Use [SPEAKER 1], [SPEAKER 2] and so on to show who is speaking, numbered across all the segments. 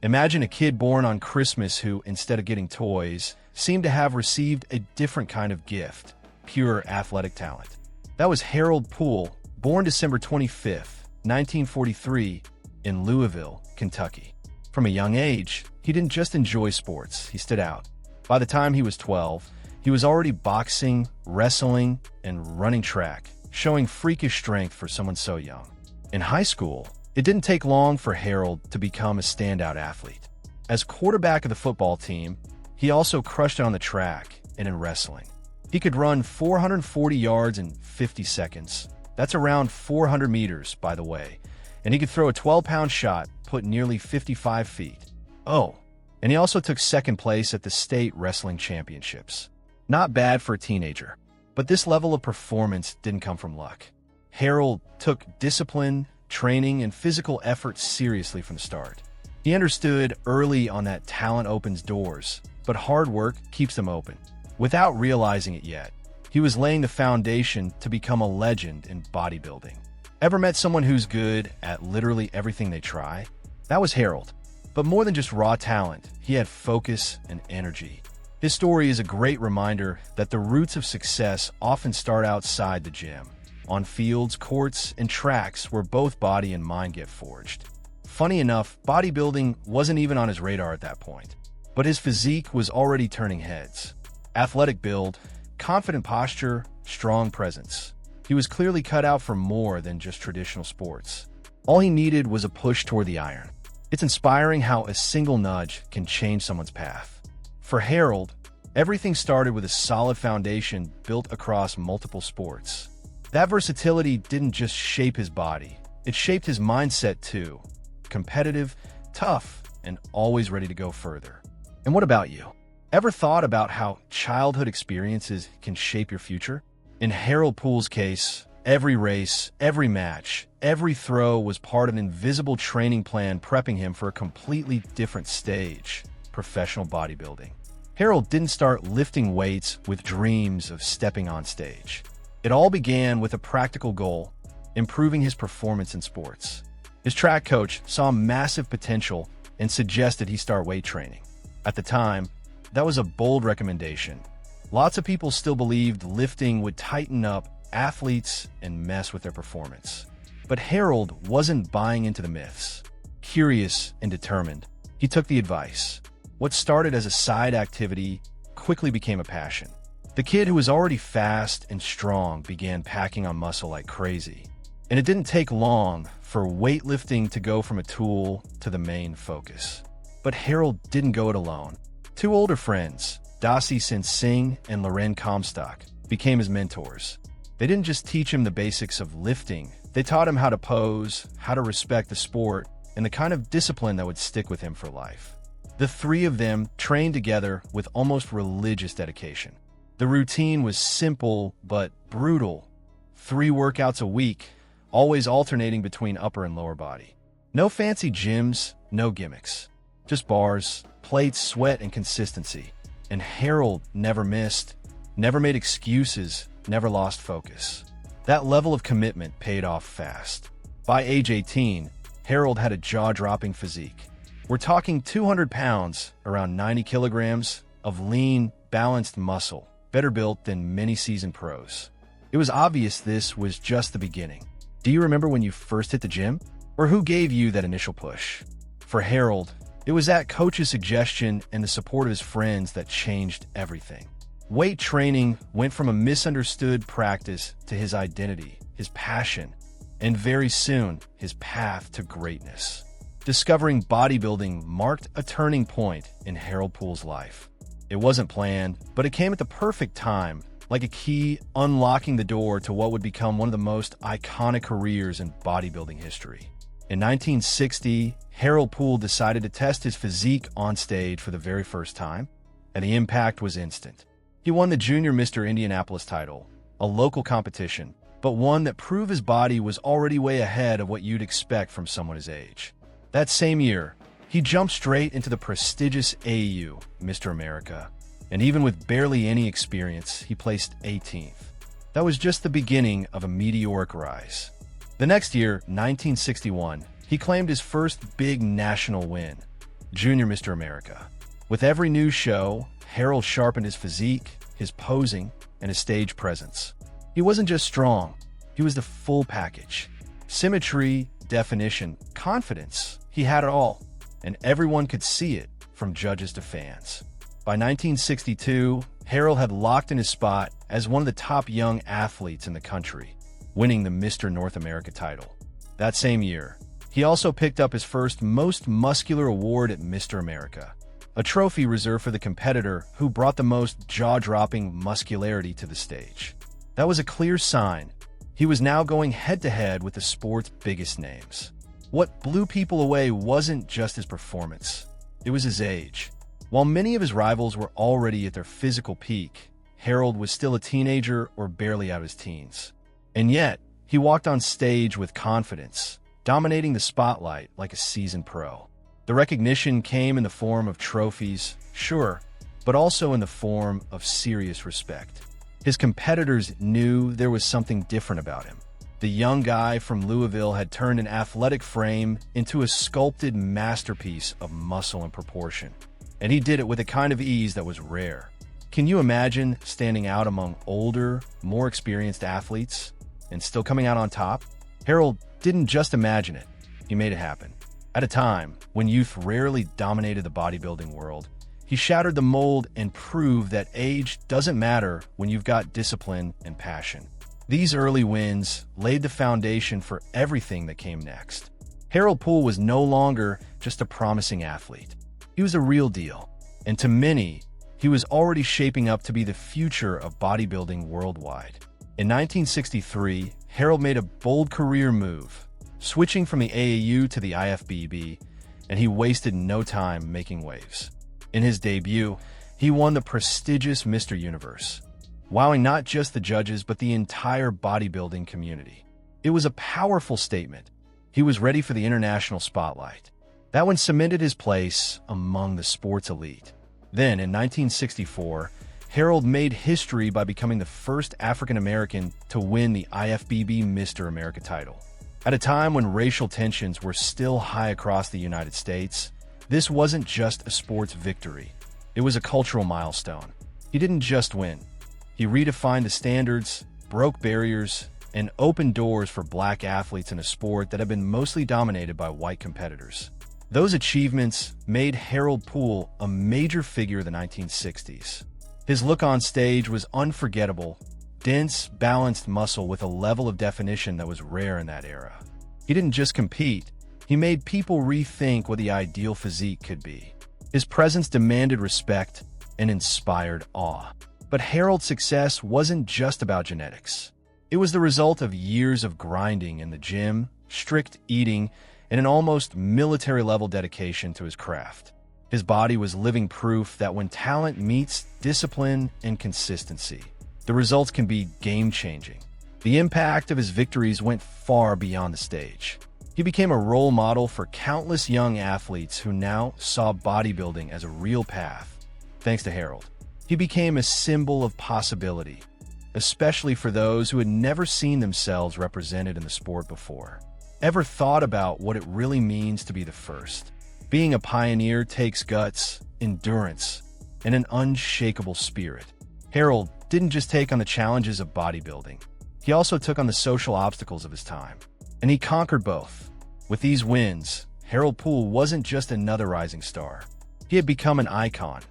[SPEAKER 1] Imagine a kid born on Christmas who, instead of getting toys, seemed to have received a different kind of gift: pure athletic talent. That was Harold Poole, born December 25th, 1943, in Louisville, Kentucky. From a young age, he didn't just enjoy sports, he stood out. By the time he was 12, he was already boxing, wrestling, and running track, showing freakish strength for someone so young. In high school, it didn't take long for Harold to become a standout athlete. As quarterback of the football team, he also crushed it on the track and in wrestling. He could run 440 yards in 50 seconds. That's around 400 meters, by the way. And he could throw a 12-pound shot, put nearly 55 feet. Oh, and he also took second place at the state wrestling championships. Not bad for a teenager. But this level of performance didn't come from luck. Harold took discipline, training, and physical effort seriously from the start. He understood early on that talent opens doors, but hard work keeps them open. Without realizing it yet, he was laying the foundation to become a legend in bodybuilding. Ever met someone who's good at literally everything they try? That was Harold. But more than just raw talent, he had focus and energy. His story is a great reminder that the roots of success often start outside the gym, on fields, courts, and tracks where both body and mind get forged. Funny enough, bodybuilding wasn't even on his radar at that point, but his physique was already turning heads. Athletic build, confident posture, strong presence. He was clearly cut out for more than just traditional sports. All he needed was a push toward the iron. It's inspiring how a single nudge can change someone's path. For Harold, everything started with a solid foundation built across multiple sports. That versatility didn't just shape his body, it shaped his mindset too. Competitive, tough, and always ready to go further. And what about you? Ever thought about how childhood experiences can shape your future? In Harold Poole's case, every race, every match, every throw was part of an invisible training plan prepping him for a completely different stage: professional bodybuilding. Harold didn't start lifting weights with dreams of stepping on stage. It all began with a practical goal: improving his performance in sports. His track coach saw massive potential and suggested he start weight training. At the time, that was a bold recommendation. Lots of people still believed lifting would tighten up athletes and mess with their performance. But Harold wasn't buying into the myths. Curious and determined, he took the advice. What started as a side activity quickly became a passion. The kid who was already fast and strong began packing on muscle like crazy. And it didn't take long for weightlifting to go from a tool to the main focus. But Harold didn't go it alone. Two older friends, Dasi Singh and Loren Comstock, became his mentors. They didn't just teach him the basics of lifting, they taught him how to pose, how to respect the sport, and the kind of discipline that would stick with him for life. The three of them trained together with almost religious dedication. The routine was simple but brutal. 3 workouts a week, always alternating between upper and lower body. No fancy gyms, no gimmicks. Just bars, plates, sweat, and consistency. And Harold never missed, never made excuses, never lost focus. That level of commitment paid off fast. By age 18, Harold had a jaw-dropping physique. We're talking 200 pounds, around 90 kilograms, of lean, balanced muscle, better built than many seasoned pros. It was obvious this was just the beginning. Do you remember when you first hit the gym? Or who gave you that initial push? For Harold, it was that coach's suggestion and the support of his friends that changed everything. Weight training went from a misunderstood practice to his identity, his passion, and very soon, his path to greatness. Discovering bodybuilding marked a turning point in Harold Poole's life. It wasn't planned, but it came at the perfect time, like a key unlocking the door to what would become one of the most iconic careers in bodybuilding history. In 1960, Harold Poole decided to test his physique on stage for the very first time, and the impact was instant. He won the Junior Mr. Indianapolis title, a local competition, but one that proved his body was already way ahead of what you'd expect from someone his age. That same year, he jumped straight into the prestigious AU, Mr. America, and even with barely any experience, he placed 18th. That was just the beginning of a meteoric rise. The next year, 1961, he claimed his first big national win. Junior Mr. America. With every new show, Harold sharpened his physique, his posing, and his stage presence. He wasn't just strong, he was the full package. Symmetry, definition, confidence, he had it all, and everyone could see it, from judges to fans. By 1962, Harold had locked in his spot as one of the top young athletes in the country, winning the Mr. North America title. That same year, he also picked up his first most muscular award at Mr. America, a trophy reserved for the competitor who brought the most jaw-dropping muscularity to the stage. That was a clear sign. He was now going head-to-head with the sport's biggest names. What blew people away wasn't just his performance, it was his age. While many of his rivals were already at their physical peak, Harold was still a teenager or barely out of his teens. And yet, he walked on stage with confidence, dominating the spotlight like a seasoned pro. The recognition came in the form of trophies, sure, but also in the form of serious respect. His competitors knew there was something different about him. The young guy from Louisville had turned an athletic frame into a sculpted masterpiece of muscle and proportion. And he did it with a kind of ease that was rare. Can you imagine standing out among older, more experienced athletes and still coming out on top? Harold didn't just imagine it, he made it happen. At a time when youth rarely dominated the bodybuilding world, he shattered the mold and proved that age doesn't matter when you've got discipline and passion. These early wins laid the foundation for everything that came next. Harold Poole was no longer just a promising athlete. He was a real deal, and to many, he was already shaping up to be the future of bodybuilding worldwide. In 1963, Harold made a bold career move, switching from the AAU to the IFBB, and he wasted no time making waves. In his debut, he won the prestigious Mr. Universe, wowing not just the judges but the entire bodybuilding community. It was a powerful statement. He was ready for the international spotlight. That one cemented his place among the sport's elite. Then, in 1964, Harold made history by becoming the first African-American to win the IFBB Mr. America title. At a time when racial tensions were still high across the United States, this wasn't just a sports victory. It was a cultural milestone. He didn't just win. He redefined the standards, broke barriers, and opened doors for black athletes in a sport that had been mostly dominated by white competitors. Those achievements made Harold Poole a major figure of the 1960s. His look on stage was unforgettable, dense, balanced muscle with a level of definition that was rare in that era. He didn't just compete, he made people rethink what the ideal physique could be. His presence demanded respect and inspired awe. But Harold's success wasn't just about genetics. It was the result of years of grinding in the gym, strict eating, and an almost military-level dedication to his craft. His body was living proof that when talent meets discipline and consistency, the results can be game-changing. The impact of his victories went far beyond the stage. He became a role model for countless young athletes who now saw bodybuilding as a real path. Thanks to Harold, he became a symbol of possibility, especially for those who had never seen themselves represented in the sport before. Ever thought about what it really means to be the first? Being a pioneer takes guts, endurance, and an unshakable spirit. Harold didn't just take on the challenges of bodybuilding. He also took on the social obstacles of his time. And he conquered both. With these wins, Harold Poole wasn't just another rising star. He had become an icon,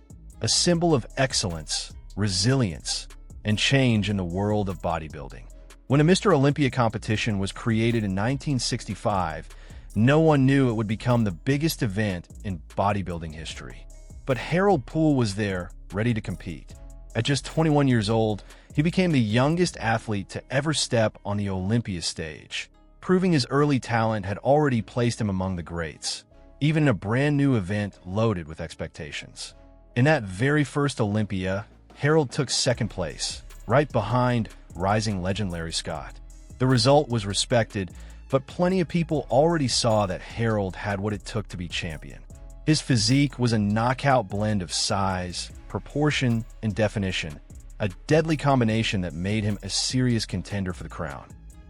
[SPEAKER 1] a symbol of excellence, resilience, and change in the world of bodybuilding. When a Mr. Olympia competition was created in 1965, no one knew it would become the biggest event in bodybuilding history. But Harold Poole was there, ready to compete. At just 21 years old, he became the youngest athlete to ever step on the Olympia stage, proving his early talent had already placed him among the greats, even in a brand new event loaded with expectations. In that very first Olympia, Harold took second place, right behind rising legend Larry Scott. The result was respected, but plenty of people already saw that Harold had what it took to be champion. His physique was a knockout blend of size, proportion, and definition, a deadly combination that made him a serious contender for the crown.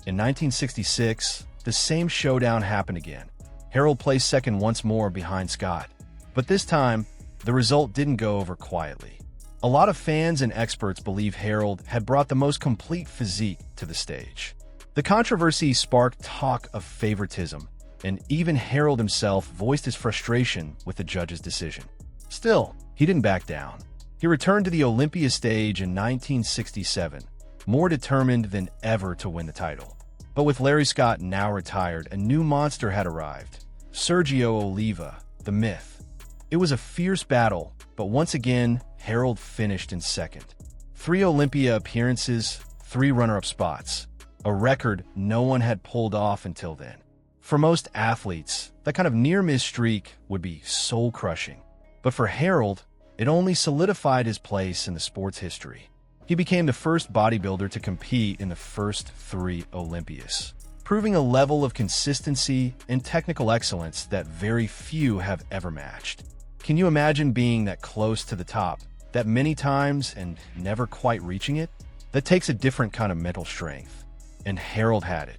[SPEAKER 1] In 1966, the same showdown happened again. Harold placed second once more behind Scott. But this time, the result didn't go over quietly. A lot of fans and experts believe Harold had brought the most complete physique to the stage. The controversy sparked talk of favoritism, and even Harold himself voiced his frustration with the judge's decision. Still, he didn't back down. He returned to the Olympia stage in 1967, more determined than ever to win the title. But with Larry Scott now retired, a new monster had arrived, Sergio Oliva, the Myth. It was a fierce battle, but once again, Harold finished in second. 3 Olympia appearances, 3 runner-up spots, a record no one had pulled off until then. For most athletes, that kind of near-miss streak would be soul-crushing. But for Harold, it only solidified his place in the sport's history. He became the first bodybuilder to compete in the first 3 Olympias, proving a level of consistency and technical excellence that very few have ever matched. Can you imagine being that close to the top, that many times and never quite reaching it? That takes a different kind of mental strength, and Harold had it.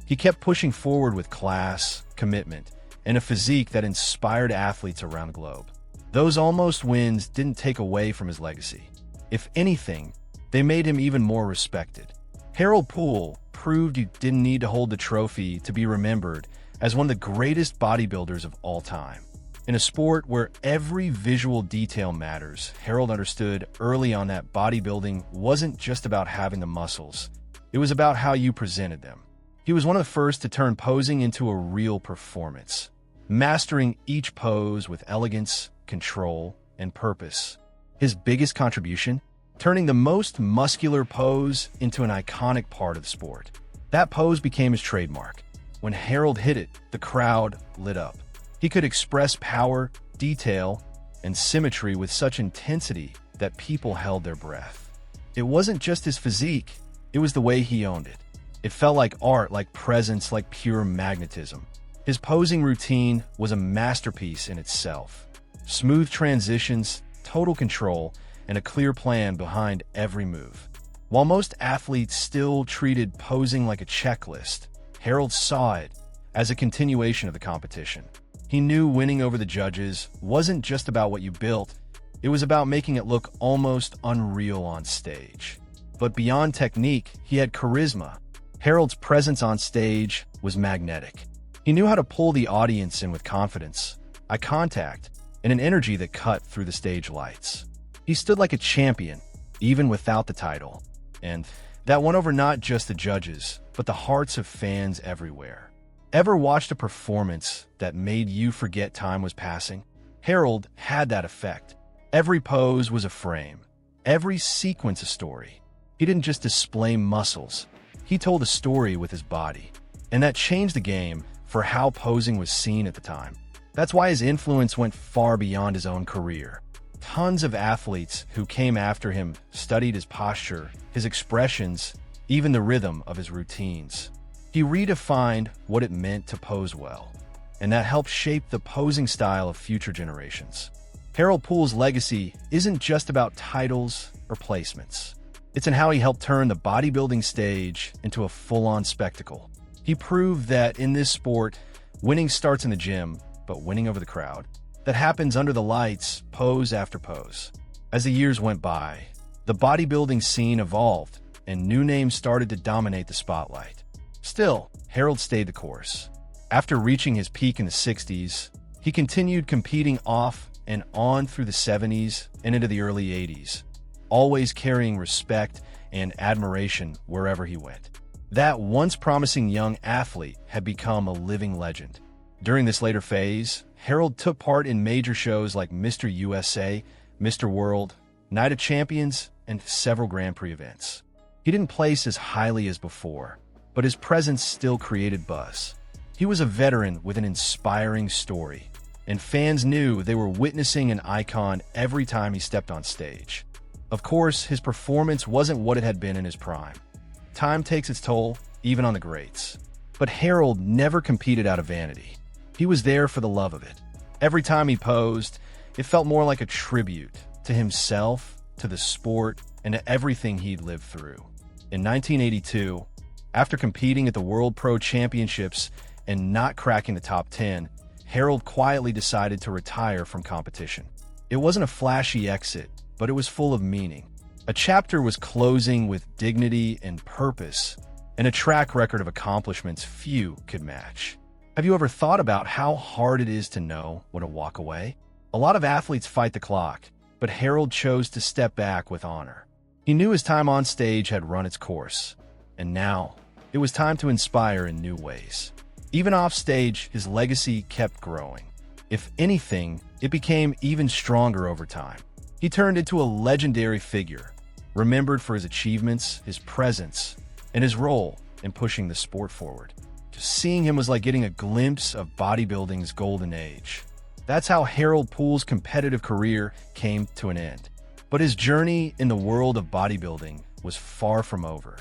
[SPEAKER 1] He kept pushing forward with class, commitment, and a physique that inspired athletes around the globe. Those almost wins didn't take away from his legacy. If anything, they made him even more respected. Harold Poole proved you didn't need to hold the trophy to be remembered as one of the greatest bodybuilders of all time. In a sport where every visual detail matters, Harold understood early on that bodybuilding wasn't just about having the muscles. It was about how you presented them. He was one of the first to turn posing into a real performance, mastering each pose with elegance, control, and purpose. His biggest contribution? Turning the most muscular pose into an iconic part of the sport. That pose became his trademark. When Harold hit it, the crowd lit up. He could express power, detail, and symmetry with such intensity that people held their breath. It wasn't just his physique, it was the way he owned it. It felt like art, like presence, like pure magnetism. His posing routine was a masterpiece in itself. Smooth transitions, total control, and a clear plan behind every move. While most athletes still treated posing like a checklist, Harold saw it as a continuation of the competition. He knew winning over the judges wasn't just about what you built, it was about making it look almost unreal on stage. But beyond technique, he had charisma. Harold's presence on stage was magnetic. He knew how to pull the audience in with confidence, eye contact, and an energy that cut through the stage lights. He stood like a champion, even without the title. And that won over not just the judges, but the hearts of fans everywhere. Ever watched a performance that made you forget time was passing? Harold had that effect. Every pose was a frame, every sequence a story. He didn't just display muscles, he told a story with his body. And that changed the game for how posing was seen at the time. That's why his influence went far beyond his own career. Tons of athletes who came after him studied his posture, his expressions, even the rhythm of his routines. He redefined what it meant to pose well, and that helped shape the posing style of future generations. Harold Poole's legacy isn't just about titles or placements. It's in how he helped turn the bodybuilding stage into a full-on spectacle. He proved that in this sport, winning starts in the gym, but winning over the crowd. That happens under the lights, pose after pose. As the years went by, the bodybuilding scene evolved, and new names started to dominate the spotlight. Still, Harold stayed the course. After reaching his peak in the 60s, he continued competing off and on through the 70s and into the early 80s, always carrying respect and admiration wherever he went. That once promising young athlete had become a living legend. During this later phase, Harold took part in major shows like Mr. USA, Mr. World, Night of Champions, and several Grand Prix events. He didn't place as highly as before, but his presence still created buzz. He was a veteran with an inspiring story, and fans knew they were witnessing an icon every time he stepped on stage. Of course, his performance wasn't what it had been in his prime. Time takes its toll, even on the greats. But Harold never competed out of vanity. He was there for the love of it. Every time he posed, it felt more like a tribute to himself, to the sport, and to everything he'd lived through. In 1982, after competing at the World Pro Championships and not cracking the top 10, Harold quietly decided to retire from competition. It wasn't a flashy exit, but it was full of meaning. A chapter was closing with dignity and purpose, and a track record of accomplishments few could match. Have you ever thought about how hard it is to know when to walk away? A lot of athletes fight the clock, but Harold chose to step back with honor. He knew his time on stage had run its course, and now it was time to inspire in new ways. Even off stage, his legacy kept growing. If anything, it became even stronger over time. He turned into a legendary figure, remembered for his achievements, his presence, and his role in pushing the sport forward. Just seeing him was like getting a glimpse of bodybuilding's golden age. That's how Harold Poole's competitive career came to an end. But his journey in the world of bodybuilding was far from over.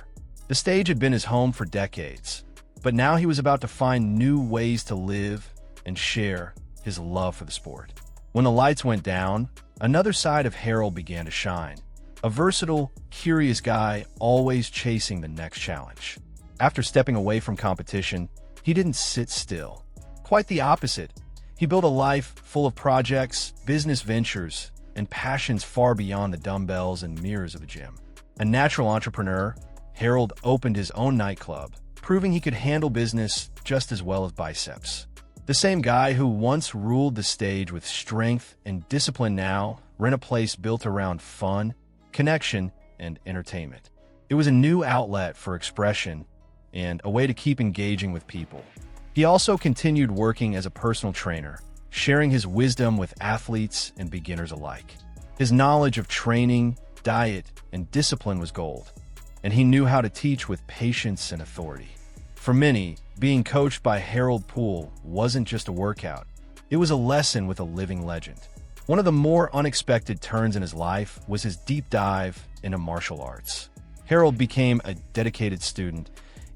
[SPEAKER 1] The stage had been his home for decades, but now he was about to find new ways to live and share his love for the sport. When the lights went down, another side of Harold began to shine. A versatile, curious guy always chasing the next challenge. After stepping away from competition, he didn't sit still. Quite the opposite. He built a life full of projects, business ventures, and passions far beyond the dumbbells and mirrors of the gym. A natural entrepreneur, Harold opened his own nightclub, proving he could handle business just as well as biceps. The same guy who once ruled the stage with strength and discipline now ran a place built around fun, connection, and entertainment. It was a new outlet for expression and a way to keep engaging with people. He also continued working as a personal trainer, sharing his wisdom with athletes and beginners alike. His knowledge of training, diet, and discipline was gold, and he knew how to teach with patience and authority. For many, being coached by Harold Poole wasn't just a workout. It was a lesson with a living legend. One of the more unexpected turns in his life was his deep dive into martial arts. Harold became a dedicated student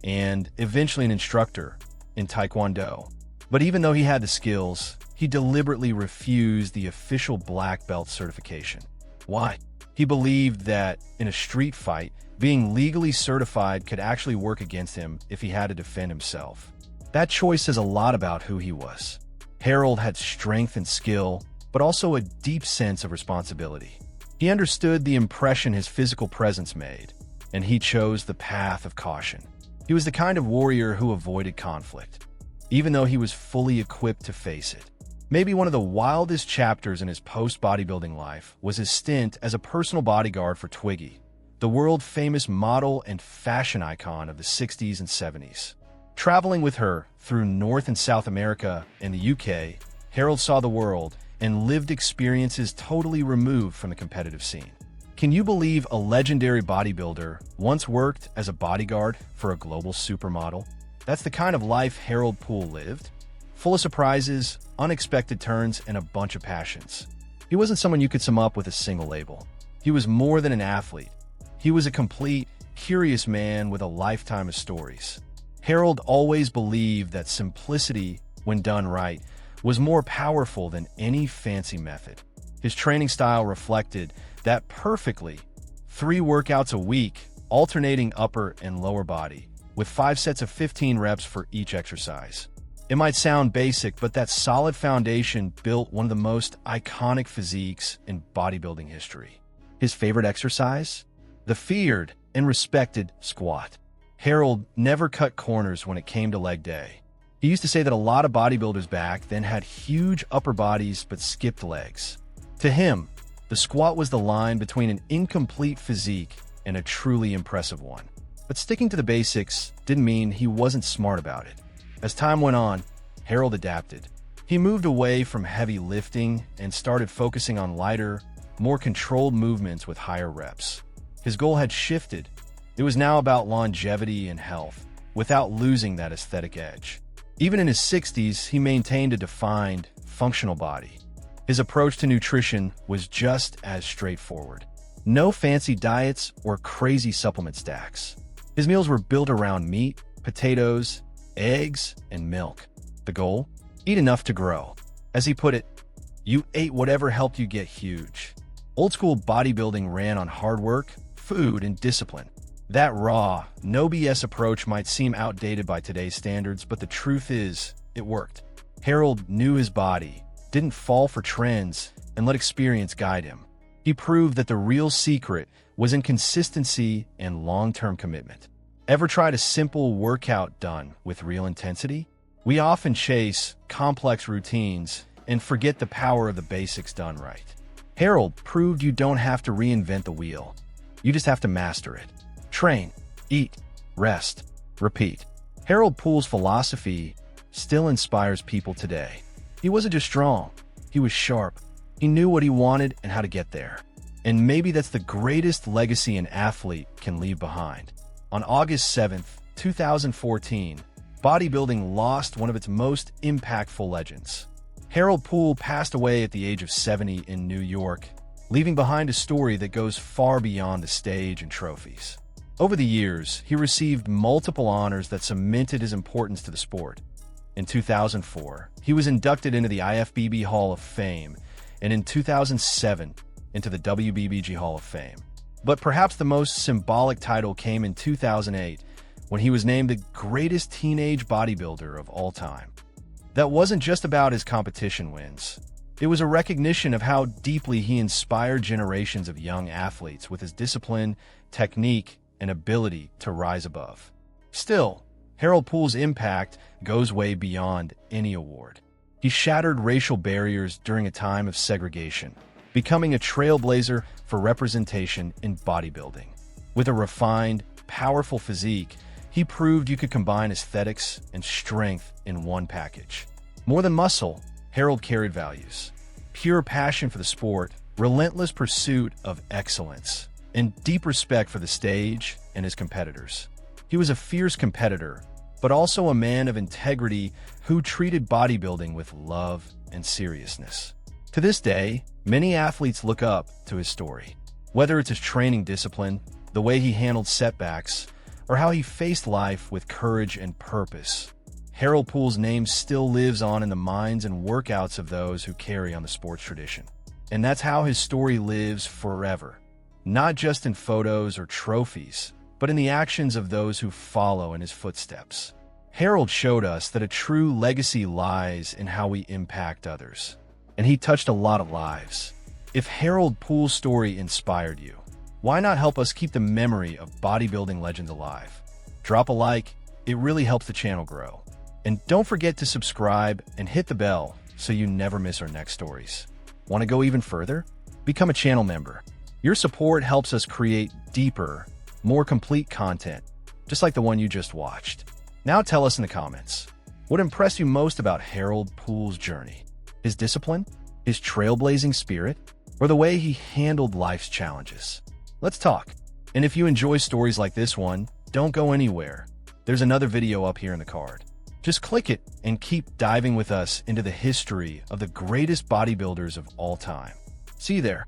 [SPEAKER 1] and eventually an instructor in Taekwondo. But even though he had the skills, he deliberately refused the official black belt certification. Why? He believed that in a street fight, being legally certified could actually work against him if he had to defend himself. That choice says a lot about who he was. Harold had strength and skill, but also a deep sense of responsibility. He understood the impression his physical presence made, and he chose the path of caution. He was the kind of warrior who avoided conflict, even though he was fully equipped to face it. Maybe one of the wildest chapters in his post-bodybuilding life was his stint as a personal bodyguard for Twiggy, the world-famous model and fashion icon of the 60s and 70s. Traveling with her through North and South America and the UK, Harold saw the world and lived experiences totally removed from the competitive scene. Can you believe a legendary bodybuilder once worked as a bodyguard for a global supermodel? That's the kind of life Harold Poole lived, full of surprises, unexpected turns, and a bunch of passions. He wasn't someone you could sum up with a single label. He was more than an athlete. He was a complete, curious man with a lifetime of stories. Harold always believed that simplicity, when done right, was more powerful than any fancy method. His training style reflected that perfectly. 3 workouts a week, alternating upper and lower body, with 5 sets of 15 reps for each exercise. It might sound basic, but that solid foundation built one of the most iconic physiques in bodybuilding history. His favorite exercise? The feared and respected squat. Harold never cut corners when it came to leg day. He used to say that a lot of bodybuilders back then had huge upper bodies but skipped legs. To him, the squat was the line between an incomplete physique and a truly impressive one. But sticking to the basics didn't mean he wasn't smart about it. As time went on, Harold adapted. He moved away from heavy lifting and started focusing on lighter, more controlled movements with higher reps. His goal had shifted. It was now about longevity and health, without losing that aesthetic edge. Even in his 60s, he maintained a defined, functional body. His approach to nutrition was just as straightforward. No fancy diets or crazy supplement stacks. His meals were built around meat, potatoes, eggs, and milk. The goal? Eat enough to grow. As he put it, you ate whatever helped you get huge. Old school bodybuilding ran on hard work, food, and discipline. That raw, no BS approach might seem outdated by today's standards, but the truth is, it worked. Harold knew his body, didn't fall for trends, and let experience guide him. He proved that the real secret was in consistency and long-term commitment. Ever tried a simple workout done with real intensity? We often chase complex routines and forget the power of the basics done right. Harold proved you don't have to reinvent the wheel. You just have to master it. Train, eat, rest, repeat. Harold Poole's philosophy still inspires people today. He wasn't just strong, he was sharp. He knew what he wanted and how to get there. And maybe that's the greatest legacy an athlete can leave behind. On August 7th, 2014, bodybuilding lost one of its most impactful legends. Harold Poole passed away at the age of 70 in New York, leaving behind a story that goes far beyond the stage and trophies. Over the years, he received multiple honors that cemented his importance to the sport. In 2004, he was inducted into the IFBB Hall of Fame, and in 2007, into the WBBG Hall of Fame. But perhaps the most symbolic title came in 2008, when he was named the greatest teenage bodybuilder of all time. That wasn't just about his competition wins. It was a recognition of how deeply he inspired generations of young athletes with his discipline, technique, and ability to rise above. Still, Harold Poole's impact goes way beyond any award. He shattered racial barriers during a time of segregation, becoming a trailblazer for representation in bodybuilding. With a refined, powerful physique, he proved you could combine aesthetics and strength in one package. More than muscle, Harold carried values: pure passion for the sport, relentless pursuit of excellence, and deep respect for the stage and his competitors. He was a fierce competitor, but also a man of integrity who treated bodybuilding with love and seriousness. To this day, many athletes look up to his story. Whether it's his training discipline, the way he handled setbacks, or how he faced life with courage and purpose, Harold Poole's name still lives on in the minds and workouts of those who carry on the sports tradition. And that's how his story lives forever, not just in photos or trophies, but in the actions of those who follow in his footsteps. Harold showed us that a true legacy lies in how we impact others. And he touched a lot of lives. If Harold Poole's story inspired you, why not help us keep the memory of bodybuilding legends alive? Drop a like, it really helps the channel grow. And don't forget to subscribe and hit the bell so you never miss our next stories. Want to go even further? Become a channel member. Your support helps us create deeper, more complete content, just like the one you just watched. Now tell us in the comments, what impressed you most about Harold Poole's journey? His discipline, his trailblazing spirit, or the way he handled life's challenges? Let's talk. And if you enjoy stories like this one, don't go anywhere. There's another video up here in the card. Just click it and keep diving with us into the history of the greatest bodybuilders of all time. See you there.